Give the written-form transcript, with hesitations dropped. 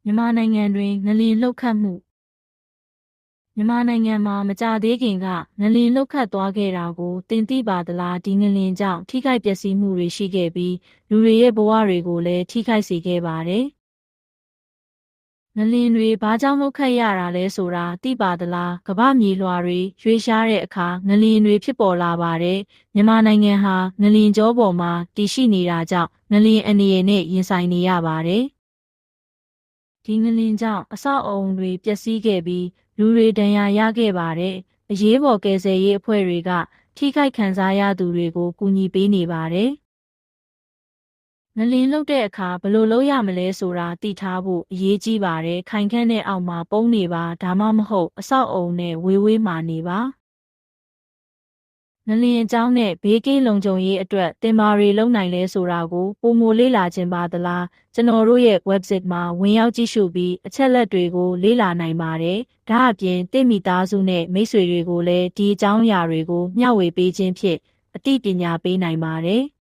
မြန်မာနိုင်ငံတွင်ငလျင်လှုပ်ခတ်မှုမြန်မာနိုင်ငံမှာမကြာသေးခင်ကငလျင်လှုပ်ခတ်သွားခဲ့တာကိုသင်သိပါသလားဒီငလျင်ကြောင့်ထိခိုက်ပျက်စီးမှုတွေရှိခဲ့ပြီးလူတွေရဲ့ဘဝတွေကိုလည်းထိခိုက်စေခဲ့ပါတယ်ငလျင်တွေဘာကြောင့်လှုပ်ခတ်ရတာလဲဆိုတာသိပါသလားကမ္ဘာမြေလွှာတွေရွေ့ရှားတဲ့အခါငလျင်တွေဖြစ်ပေါ်လာပါတယ်မြန်မာနိုင်ငံဟာငလျင်ကြောပေါ်မှာတည်ရှိနေတာကြောင့်ငလျင်အန္တရာယ်နဲ့ရင်ဆိုင်နေရပါတယ်ဒီငလျင်ကြောင့်အဆောက်အအုံတွေပျက်စီးခဲ့ပြီးလူတွေဒဏ်ရာရခဲ့ပါတယ်။အရေးပေါ်ကယ်ဆယ်ရေးအဖွဲ့တွေကထိခိုက်ခံစားရသူတွေကိုကူညီပေးနေပါတယ်။ငလျင်လှုပ်တဲ့အခါဘယ်လိုလုပ်ရမလဲဆိုတာသိထားဖို့အရေးကြီးပါတယ်။ခိုင်ခန့်တဲ့အောက်မှာပုန်းနေပါဒါမှမဟုတ်အဆောက်အုံနဲ့ဝေးမှာနေပါ။ငလျင်အကြောင်းနဲ့ဘေးကင်းလုံခြုံရေးအတွက်သင်ဘာတွေလုပ်နိုင်လဲဆိုတာကိုပိုမိုလေ့လာခြင်းပါသလားကျွန်တော်တို့ရဲ့ website မှာဝင်ရောက်ကြည့်ရှုပြီးအချက်လက်တွေကိုလေ့လာနိုင်ပါတယ်။ဒါအပြင်တင့်မိသားစုနဲ့မိတ်ဆွေတွေကိုလည်းဒီအကြောင်းအရာတွေကိုမျှဝေပေးခြင်းဖြင့်အသိပညာပေးနိုင်ပါတယ်။